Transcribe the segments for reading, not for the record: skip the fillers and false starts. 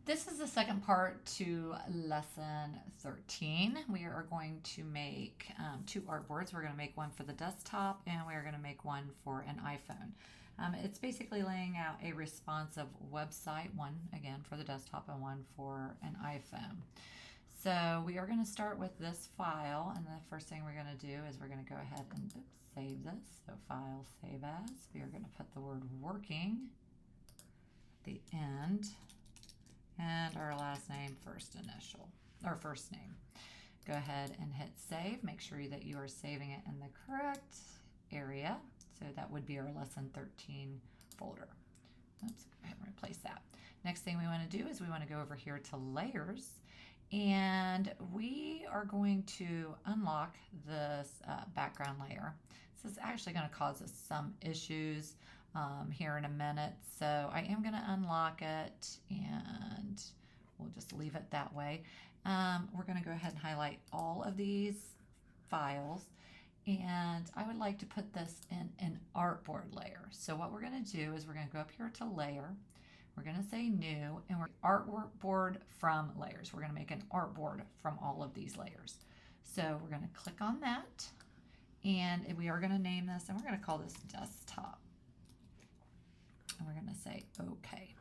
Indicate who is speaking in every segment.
Speaker 1: This is the second part to lesson 13. We are going to make two artboards. We're going to make one for the desktop and we're going to make one for an iPhone. It's basically laying out a responsive website, one again for the desktop and one for an iPhone. So we are going to start with this file, and the first thing we're going to do is we're going to go ahead and save this. So file, save as. We are going to put the word working at the end. And our last name, first initial, or first name. Go ahead and hit save. Make sure that you are saving it in the correct area. So that would be our lesson 13 folder. Oops, go ahead and replace that. Next thing we want to do is we want to go over here to layers, and we are going to unlock this background layer. This is actually going to cause us some issues here in a minute, so I am going to unlock it and we'll just leave it that way. We're going to go ahead and highlight all of these files, and I would like to put this in an artboard layer. So what we're going to do is we're going to go up here to layer, we're going to say new, and we're artboard from layers. We're going to make an artboard from all of these layers. So we're going to click on that, and we are going to name this, and we're going to call this desktop. And we're going to say OK.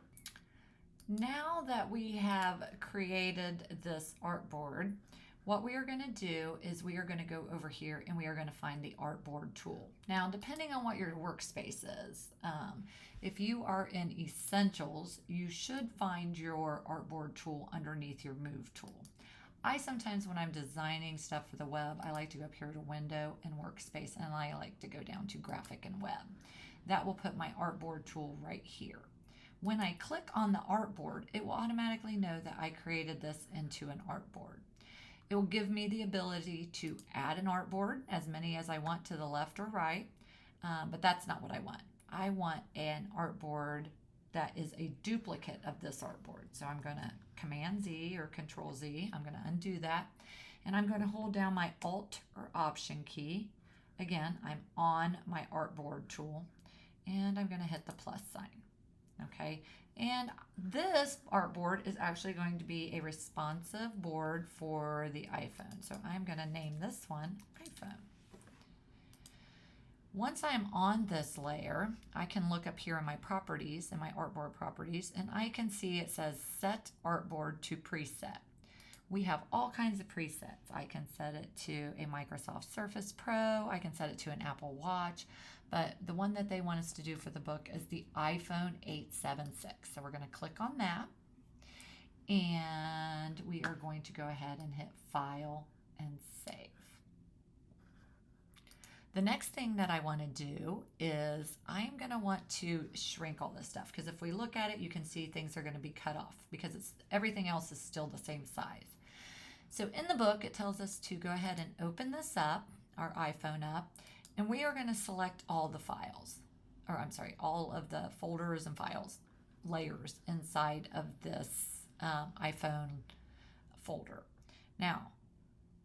Speaker 1: Now that we have created this artboard, what we are going to do is we are going to go over here and we are going to find the artboard tool. Now, depending on what your workspace is, if you are in Essentials, you should find your artboard tool underneath your Move tool. I sometimes, when I'm designing stuff for the web, I like to go up here to Window and Workspace, and I like to go down to Graphic and Web. That will put my artboard tool right here. When I click on the artboard, it will automatically know that I created this into an artboard. It will give me the ability to add an artboard, as many as I want, to the left or right, but that's not what I want. I want an artboard that is a duplicate of this artboard. So I'm going to Command Z or Control Z. I'm going to undo that, and I'm going to hold down my Alt or Option key. Again, I'm on my artboard tool, and I'm going to hit the plus sign. Okay, and this artboard is actually going to be a responsive board for the iPhone. So I'm going to name this one iPhone. Once I'm on this layer, I can look up here in my properties, in my artboard properties, and I can see it says set artboard to preset. We have all kinds of presets. I can set it to a Microsoft Surface Pro. I can set it to an Apple Watch. But the one that they want us to do for the book is the iPhone 876. So we're going to click on that. And we are going to go ahead and hit File and Save. The next thing that I want to do is I'm going to want to shrink all this stuff, because if we look at it, you can see things are going to be cut off because everything else is still the same size. So in the book, it tells us to go ahead and open this up, our iPhone up, and we are going to select all the files, or I'm sorry, all of the folders and files, layers inside of this iPhone folder. Now,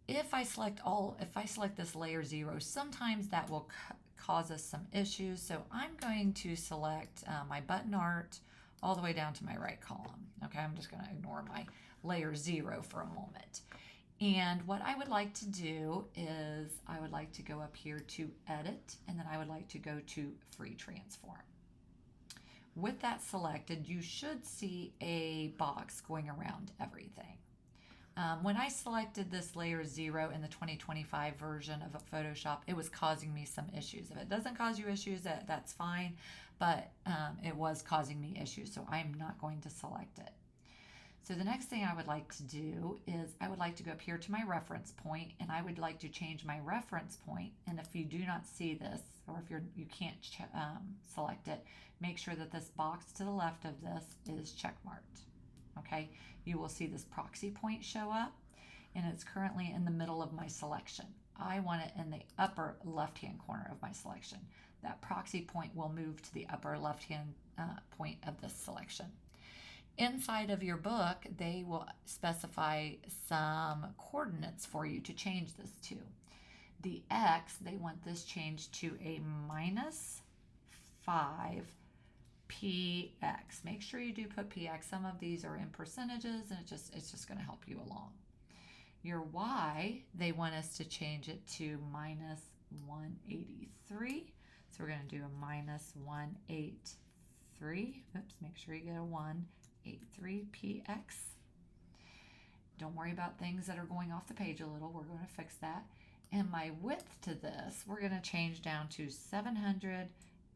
Speaker 1: if I select this layer 0, sometimes that will cause us some issues. So I'm going to select my button art all the way down to my right column. Okay, I'm just going to ignore my layer 0 for a moment. And what I would like to do is I would like to go up here to Edit, and then I would like to go to Free Transform. With that selected, you should see a box going around everything. When I selected this layer 0 in the 2025 version of Photoshop, it was causing me some issues. If it doesn't cause you issues, that's fine, but it was causing me issues, so I'm not going to select it. So the next thing I would like to do is I would like to go up here to my reference point, and I would like to change my reference point. And if you do not see this, or if you can't select it, make sure that this box to the left of this is checkmarked. Okay, you will see this proxy point show up, and it's currently in the middle of my selection. I want it in the upper left-hand corner of my selection. That proxy point will move to the upper left-hand point of this selection. Inside of your book, they will specify some coordinates for you to change this to. The X, they want this changed to a -5 PX. Make sure you do put PX. Some of these are in percentages, and it's just going to help you along. Your Y, they want us to change it to minus 183. So we're going to do a minus 183. Oops, make sure you get a 183 PX. Don't worry about things that are going off the page a little. We're going to fix that. And my width to this, we're going to change down to 700.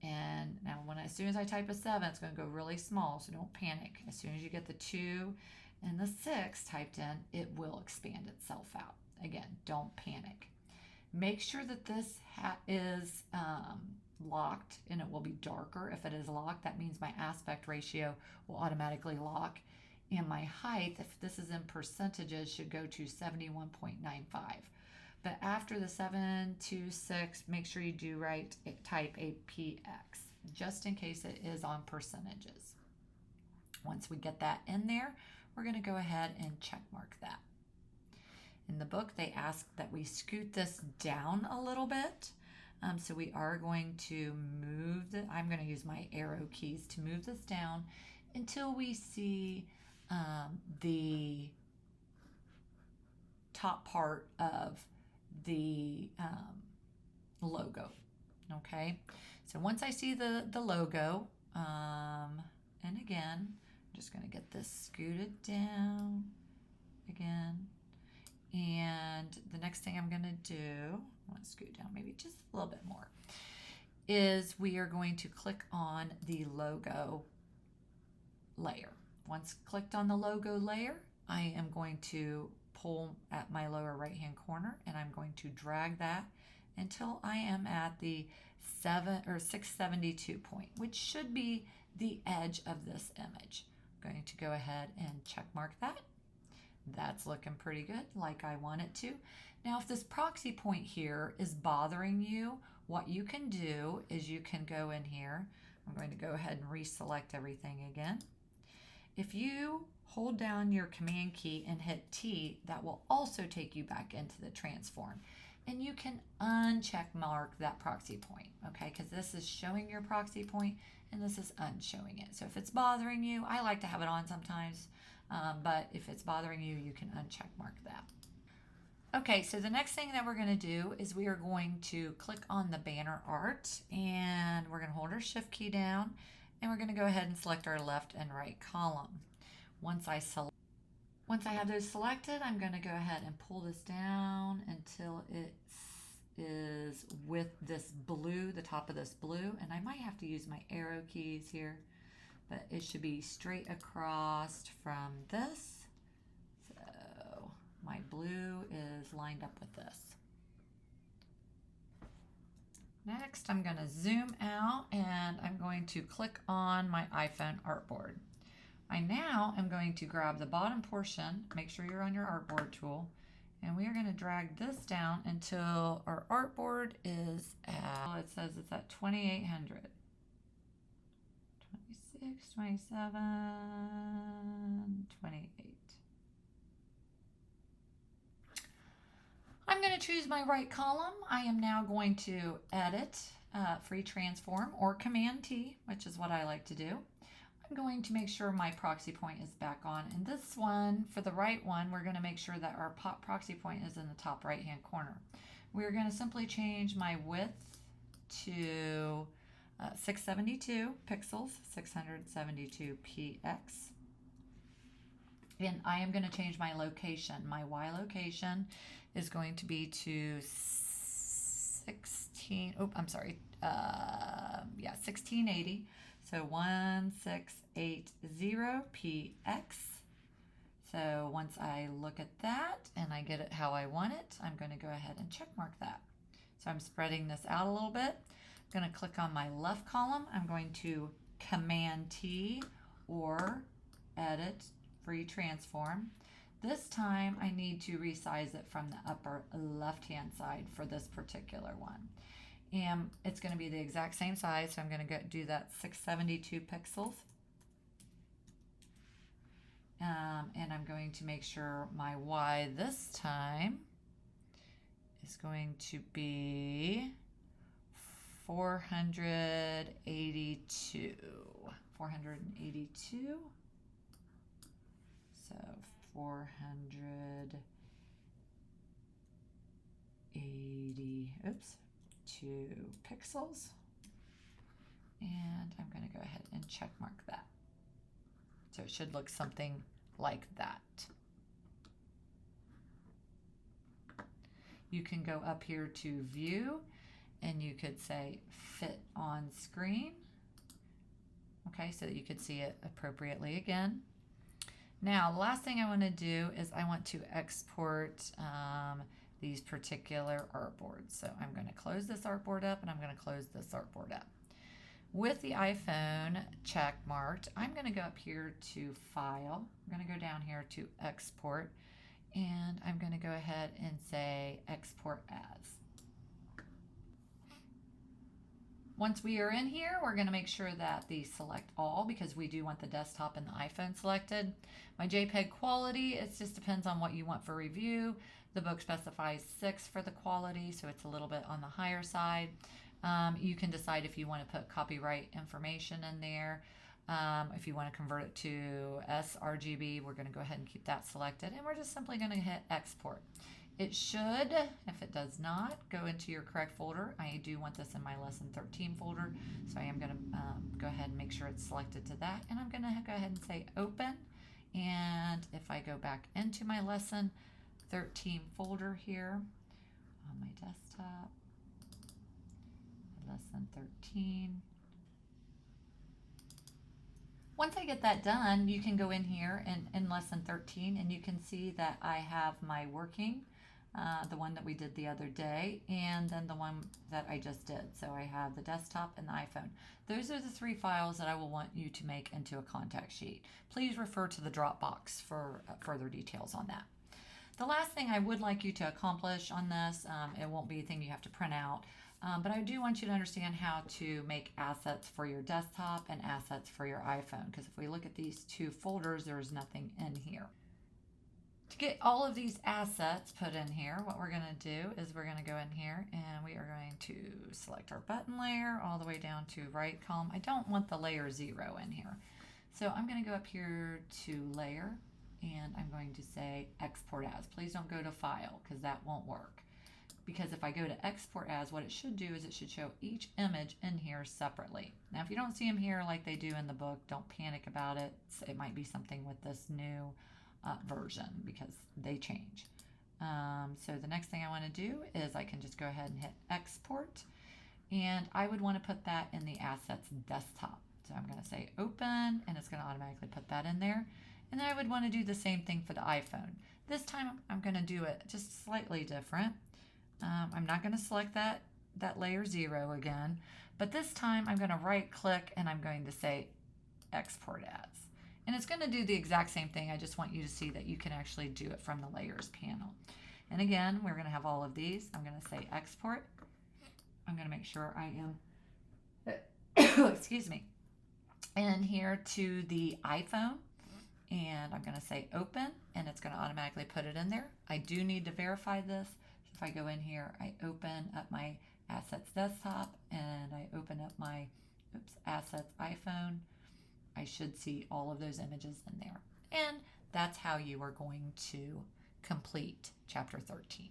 Speaker 1: And now as soon as I type a 7, it's going to go really small, so don't panic. As soon as you get the 2 and the 6 typed in, it will expand itself out. Again, don't panic. Make sure that this is locked, and it will be darker if it is locked. That means my aspect ratio will automatically lock. And my height, if this is in percentages, should go to 71.95. But after the 726, make sure you do type a PX, just in case it is on percentages. Once we get that in there, we're going to go ahead and check mark that. In the book, they ask that we scoot this down a little bit. So we are going to I'm going to use my arrow keys to move this down until we see the top part of the logo. Okay, so once I see the logo, and again, I'm just going to get this scooted down again. And the next thing I'm going to do, I want to scoot down maybe just a little bit more, is we are going to click on the logo layer. Once clicked on the logo layer, I am going to pull at my lower right hand corner, and I'm going to drag that until I am at the 672 point, which should be the edge of this image. I'm going to go ahead and check mark that. That's looking pretty good, like I want it to. Now, if this proxy point here is bothering you, what you can do is you can go in here. I'm going to go ahead and reselect everything again. If you hold down your command key and hit T, that will also take you back into the transform. And you can uncheck mark that proxy point, okay? Because this is showing your proxy point and this is unshowing it. So if it's bothering you, I like to have it on sometimes, but if it's bothering you, you can uncheck mark that. Okay, so the next thing that we're going to do is we are going to click on the banner art, and we're going to hold our shift key down, and we're going to go ahead and select our left and right column. Once I have those selected, I'm going to go ahead and pull this down until it is with this blue, the top of this blue, and I might have to use my arrow keys here, but it should be straight across from this. So my blue is lined up with this. Next, I'm going to zoom out, and I'm going to click on my iPhone artboard. I now am going to grab the bottom portion, make sure you're on your artboard tool, and we are going to drag this down until our artboard is at, it says it's at 2800. 26, 27, 28. I'm going to choose my right column. I am now going to edit, free transform, or Command T, which is what I like to do. I'm going to make sure my proxy point is back on. And this one, for the right one, we're going to make sure that our proxy point is in the top right hand corner. We're going to simply change my width to 672 pixels, 672 px. And I am going to change my location. My Y location is going to be to 1680. So 1680 px. So once I look at that and I get it how I want it, I'm going to go ahead and check mark that. So I'm spreading this out a little bit. I'm going to click on my left column. I'm going to Command T or Edit Free Transform. This time I need to resize it from the upper left hand side for this particular one. And it's going to be the exact same size, so I'm going to do that 672 pixels. And I'm going to make sure my Y this time is going to be 482. 482. So 480, 2 pixels. And I'm going to go ahead and check mark that. So it should look something like that. You can go up here to view and you could say fit on screen. Okay, so that you could see it appropriately again. Now, the last thing I want to do is I want to export these particular artboards. So I'm going to close this artboard up and I'm going to close this artboard up. With the iPhone check marked, I'm going to go up here to File. I'm going to go down here to Export, and I'm going to go ahead and say Export As. Once we are in here, we're going to make sure that the Select All, because we do want the desktop and the iPhone selected. My JPEG quality, it just depends on what you want for review. The book specifies 6 for the quality, so it's a little bit on the higher side. You can decide if you want to put copyright information in there. If you want to convert it to sRGB, we're going to go ahead and keep that selected, and we're just simply going to hit export. It should, if it does not, go into your correct folder. I do want this in my lesson 13 folder, so I am going to go ahead and make sure it's selected to that, and I'm going to go ahead and say open. And if I go back into my lesson 13 folder here on my desktop, lesson 13. Once I get that done, you can go in here in lesson 13 and you can see that I have my working, the one that we did the other day, and then the one that I just did. So I have the desktop and the iPhone. Those are the 3 files that I will want you to make into a contact sheet. Please refer to the Dropbox for further details on that. The last thing I would like you to accomplish on this, it won't be a thing you have to print out, but I do want you to understand how to make assets for your desktop and assets for your iPhone, because if we look at these 2 folders, there's nothing in here. To get all of these assets put in here, what we're going to do is we're going to go in here and we are going to select our button layer all the way down to right column. I don't want the layer 0 in here. So I'm going to go up here to layer and I'm going to say export as. Please don't go to file because that won't work. Because if I go to export as, what it should do is it should show each image in here separately. Now, if you don't see them here like they do in the book, don't panic about it. It might be something with this new version because they change. So the next thing I want to do is I can just go ahead and hit export, and I would want to put that in the assets desktop. So I'm going to say open, and it's going to automatically put that in there. And then I would want to do the same thing for the iPhone. This time I'm going to do it just slightly different. I'm not going to select that layer 0 again, but this time I'm going to right click and I'm going to say export as. And it's going to do the exact same thing. I just want you to see that you can actually do it from the layers panel. And again, we're going to have all of these. I'm going to say export. I'm going to make sure I am, excuse me, in here to the iPhone. And I'm going to say open, and it's going to automatically put it in there. I do need to verify this. If I go in here, I open up my assets desktop and I open up my assets iPhone, I should see all of those images in there. And that's how you are going to complete chapter 13.